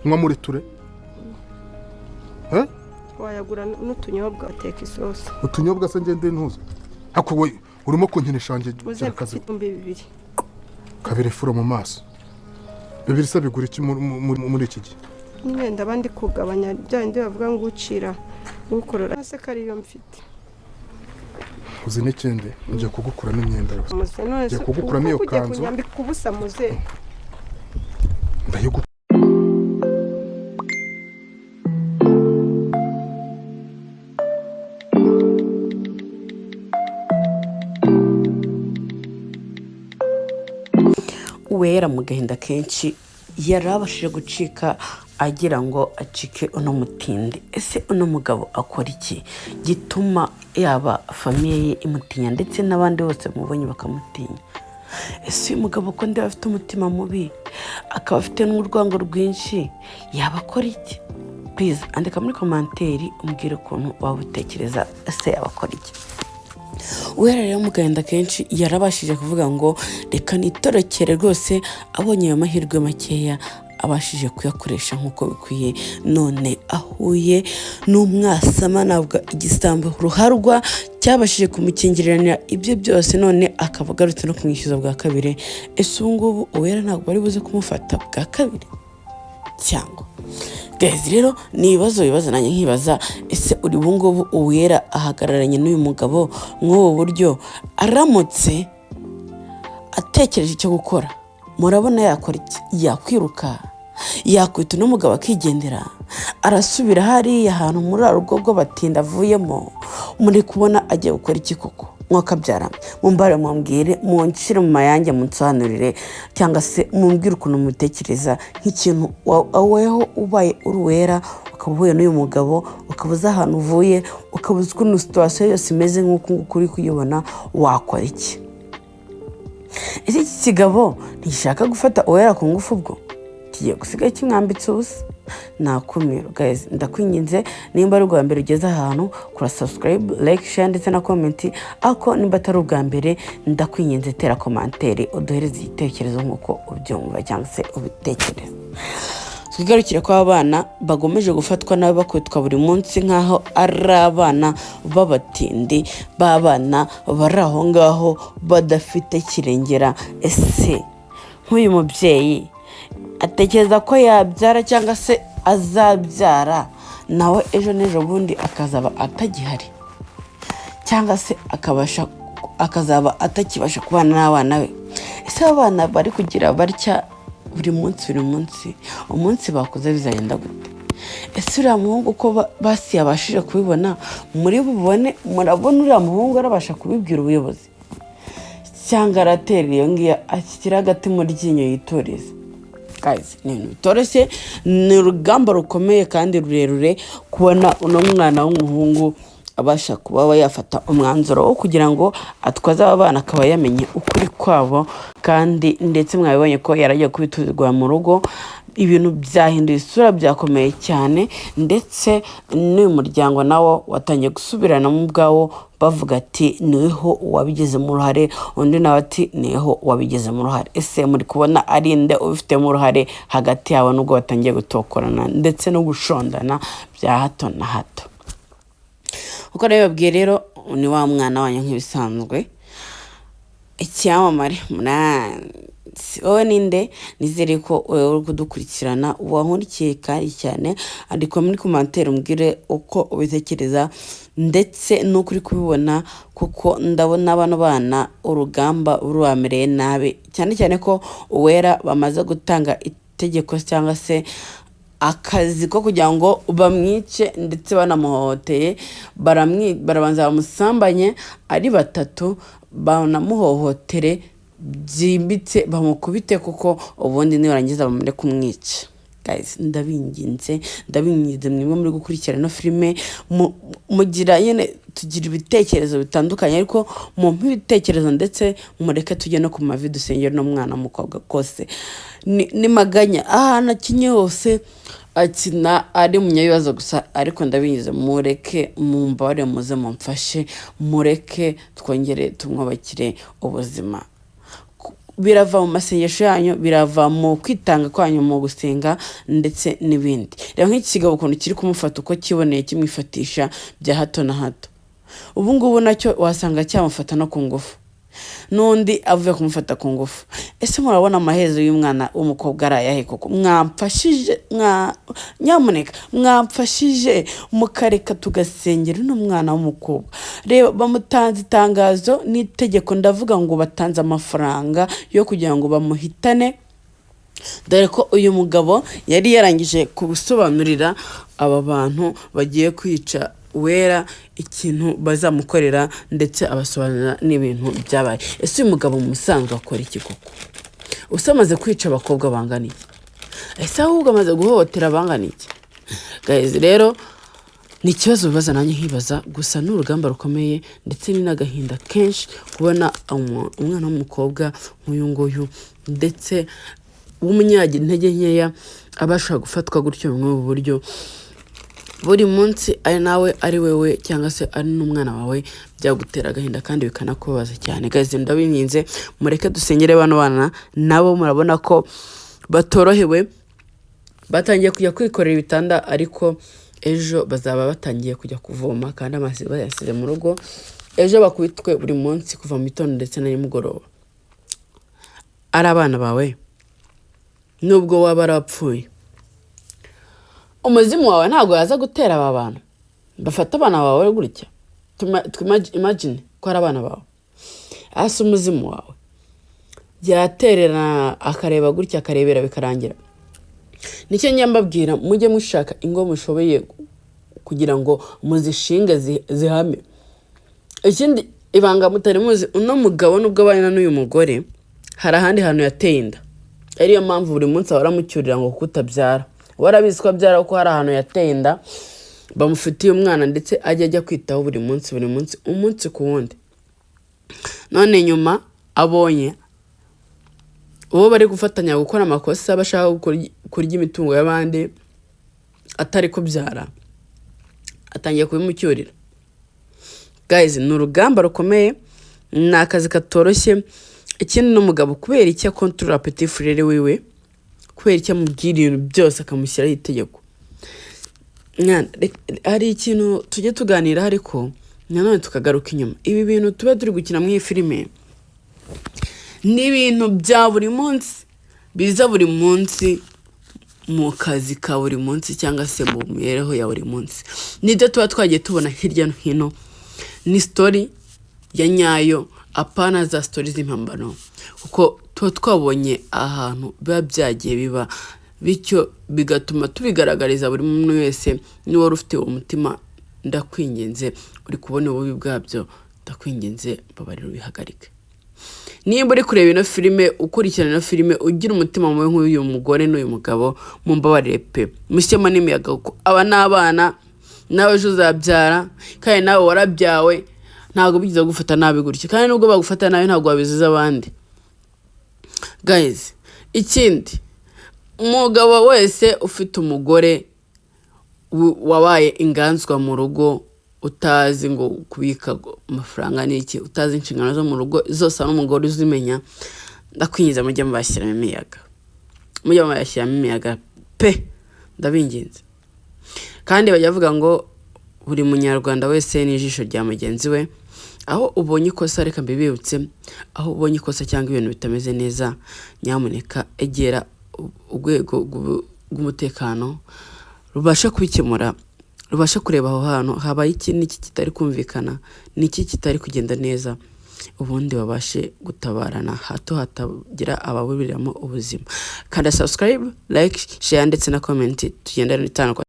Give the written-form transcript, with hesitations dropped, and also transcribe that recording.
Mwa muri ture? Wayagura n'utunyobwa ateka isosi. Utunyobwa se ngende ntuza. Hako we urimo kunkinisha nje cyakazi. 200. Kabiri furo mu maso. Bibiri se bigura iki muri iki gihe? Nyine ndabandi kugabanya byandi bavuga ngo ucira ukorora. Ase kariyo mfite. Uzi n'ikindi nje kugukura n'imyenda yose. Nje kugukura niyo kanzu. Kunyambika kubusa muze. Ndayigu Uwera mu gahinda kenshi yarabashije gucika agira ngo acike uno mutindi. Ese uno mugabo akora iki gituma yaba famiye ye imutinya ndetse n'abandi bose mubonye bakamutinya? Ese uyu mugabo ko ndi afite umutima mubi akaba afite n'urwango rwinshi yaba akora iki? Please andika muri komanteri umbwire ukuntu waba utekereza ese yaba akora iki. Uwera rero mu gahinda kenshi yarabashije kuvuga ngo reka nitorokere rwose, abonye ayo mahirwe makeya abashije kuyakoresha nk'uko bikwiye, none ahuye n'umwasama nabwo igisambo ruharwa cyabashije kumukingirana ibyo byose, none akaba agarutse no kumwishyuza bwa kabiri. Ese ubu ngubu Uwera ntabwo bari buze kumufata bwa kabiri cyangwa? Guys, rero ni ibibazo nanjye nkibaza, ese uri bungubu Uwera ahagararanye n'uyu mugabo nk'ubu buryo aramutse atekereje icyo gukora, murabona yakora iki? Yakwiruka, yakwita n'umugabo akigendera, arasubira hariya ahantu muri rugo rw'abatinda avuyemo, muri kubona agiye gukora iki koko? Mwakabyara mumbare mumbwire, munshire mu mayange munsobanurire, cyangwa se mumbwire ukuntu mutekereza nk'ikintu weho ubaye uri Uwera ukaba uhuye n'uyu mugabo, ukabuza ahantu uvuye, ukabuza ukuntu situation yose imeze nk'uko uri kuyibona, wakora iki? Ese iki kigabo ntishaka gufata Uwera ku ngufu ubwo kigiye gusigaye kimwambitse ubusa? Nakumiro. Guys, ndakwinginze nimba ari ubwa mbere ugeze ahantu kora subscribe, like, share ndetse na comment, ako nimba atari ubwa mbere ndakwinginze tera komanteri uduhereze igitekerezo nk'uko ubyumva cyangwa se ubitekereza. Twigarukire ko abana bagomeje gufatwa nawe bakwitwa buri munsi nkaho ari abana b'abatindi, babana bari aho ngaho badafite kirengera. Ese nk'uyu mubyeyi atekereza ko yabyara cyangwa se azabyara nawe ejo n'ejo bundi akazaba atagihari, cyangwa se akazaba atakibasha kubana n'abana be? Ese abana bari kugira barya buri munsi umunsi bakuze bizagenda gute? Ese uriya muhungu uko basi yabashije kubibona, murabona uriya muhungu arabasha kubibwira ubuyobozi cyangwa aratera iyo ngiyo akikira agati mu ryinyo yitoreza? Guys, ni ibintu bitoroshye, ni urugamba rukomeye kandi rurerure kubona uno mwana w'umuhungu abasha kuba yafata umwanzuro wo kugira ngo atwaze aba bana akaba yamenye ukuri kwabo, kandi ndetse mwabibonye ko yaragiye kubituzwa mu rugo. Ibintu byahinduye isura, byakomeye cyane, ndetse n'uyu muryango nawo watangiye gusubirana mu bwawo bavuga ati niho wabigezemo uruhare, undi nawe ati niho wabigezemo uruhare. Ese muri kubona ari nde ubifitemo uruhare hagati yabo, nubwo batangiye gutokorana ndetse no gushondana bya hato na hato? Uko rero babwiye rero ni wa mwana wanyu nk'ibisanzwe icyamamare wowe ninde? Nizere ko uri kudukurikirana wankurikiye kandi cyane, ariko muri komanteri umbwire uko ubitekereza ndetse n'uko uri kubibona, kuko ndabona bano bana urugamba rubamereye nabi, cyane cyane ko Uwera bamaze gutanga itegeko cyangwa se akazi ko kugira ngo bamwice, ndetse banamuhohoteye, barabanza bamusambanye ari batatu, banamuhohotere byimbitse, bamukubite kuko ubundi nibarangiza bamure kumwica. Guys, ndabinginze mwebwe muri gukurikirana no filime, mugira nyene tugira ibitekerezo bitandukanye, ariko mu ibitekerezo ndetse mureke tujye no ku mavi dusengera no mwana mukobwa kose ni maganya ahantu akinye hose akina ari munyabibazo gusa, ariko ndabingize mureke mumbare muze mumfashe, mureke twongere tumwubakire ubuzima. birava mu masengesho yanyu, birava mu kwitanga kwanyu mu gusenga ndetse n'ibindi. Rero nk'iki kigabo ukuntu kiri kumufata uko kiboneye kimwifatisha bya hato na hato, ubu ngubu nacyo wasanga cyamufata no ku ngufu, n'undi avuye kumufata ku ngufu. Ese murabona amaherezo y'umwana w'umukobwa ari ayahe koko? Mwamfashije, nyamuneka mwamfashije mukareka tugasengera uno mwana w'umukobwa. Reba bamutanze itangazo n'itegeko, ndavuga ngo batanze amafaranga yo kugira ngo bamuhitane, dore ko uyu mugabo yari yarangije kubisobanurira aba bantu bagiye kwica Uwera ikintu bazamukorera, ndetse abasobanurira n'ibintu byabaye. Ese uyu mugabo musanzwe akora iki koko? Usamaze kwica abakobwa bangana iki? Ese ahubwo amaze guhohotera bangana iki? Guys, rero ni ikibazo bibaza nanjye nkibaza, gusa n'urugamba rukomeye ndetse ni n'agahinda kenshi kubona umwana w'umukobwa nk'uyu nguyu ndetse w'umunyagi intege nkeya abasha gufatwa gutyo mu buryo buri munsi ari nawe ari wewe cyangwa se ari n'umwana wawe, byagutera agahinda kandi bikanakubabaza cyane. Guys, ndabinginze mureke dusengere bano bana, nabo murabona ko batorohewe, batangiye kujya kwikorera ibitanda, ariko ejo bazaba batangiye kujya kuvoma kandi amazi bayasize mu rugo. Ejo bakubitwe buri munsi kuva mu gitondo ndetse na nimugoroba. Ari abana bawe nubwo waba arapfuye, umuzimu wawe ntabwo yaza gutera aba bantu bafata abana bawe gutya. Imagine ko ari abana bawe, hasi umuzimu wawe byaterera akareba gutya, akarebera bikarangira. Nicyo nyambabwira, mujye mushaka ingo mushoboye kugira ngo muzishinge zihame. Ikindi ibanga mutari muzi, uno mugabo nubwo abana n'uyu mugore hari ahandi hantu yateye inda, ariyo mpamvu buri munsi baramucyurira ngo kutabyara. Warabizi ko abyara ko hari ahantu yateye inda, bamufitiye umwana ndetse ajya kwitaho buri munsi umunsi ku wundi. None nyuma abonye uwo bari gufatanya gukora amakosa, bashaka kurya imitungo y'abandi atari kubyara, atangiye kubimucyurira. Guys, ni urugamba rukomeye, ni akazi katoroshye. Ikindi n'umugabo kubera icyo akontorora petit frere wiwe, kubera icyo amubwira ibintu byose akamushyiraho itegeko. Hari ikintu tujye tuganira, ariko nanone tukagaruka inyuma. Ibi bintu tuba turi gukina mu filime ni ibintu bya buri munsi, biza buri munsi mu kazi ka buri munsi cyangwa se mu mibereho ya buri munsi. Nibyo tuba twagiye tubona hirya no hino. Ni story ya nyayo, apana za story z'impambano, kuko tuba twabonye ahantu biba byagiye biba, bityo bigatuma tubigaragariza buri muntu wese. Ni wari ufite umutima, ndakwinginze uri kubona ububi bwabyo, ndakwinginze babarira ubihagarike. Niba uri kureba ino filime, ukurikirana ino filime, ugira umutima mubi nk'uyu mugore n'uyu mugabo, mumbabarire pe, mushyemo n'imiyaga, kuko aba n'abana nawe ejo uzabyara, kandi nawe warabyawe, ntabwo bigize gufata nabi gutya, kandi nubwo bagufata nabi ntabwo wabiziza abandi. Guys, ikindi, umugabo wese ufite umugore wabaye inganzwa mu rugo, utazi ngo kubika amafaranga n'iki, utazi inshingano zo mu rugo zose n'umugore uzimenya, ndakwinjiza mujye mubashyiramo imiyaga, mujye mubashyiramo imiyaga pe, ndabinginze. Kandi bajya bavuga ngo buri munyarwanda wese ni ijisho rya mugenzi we. Aho ubonye ikosa, reka mbibibutse, aho ubonye ikosa cyangwa ibintu bitameze neza, nyamuneka egera urwego rw'umutekano rubasha kubikemura, rubasha kureba aho hantu habaye iki n'iki kitari kumvikana, n'iki kitari kugenda neza, ubundi babashe gutabarana hato hatagira ababuriramo ubuzima. Kanda subscribe, like, share ndetse na comment, tugendane n'itandukanye.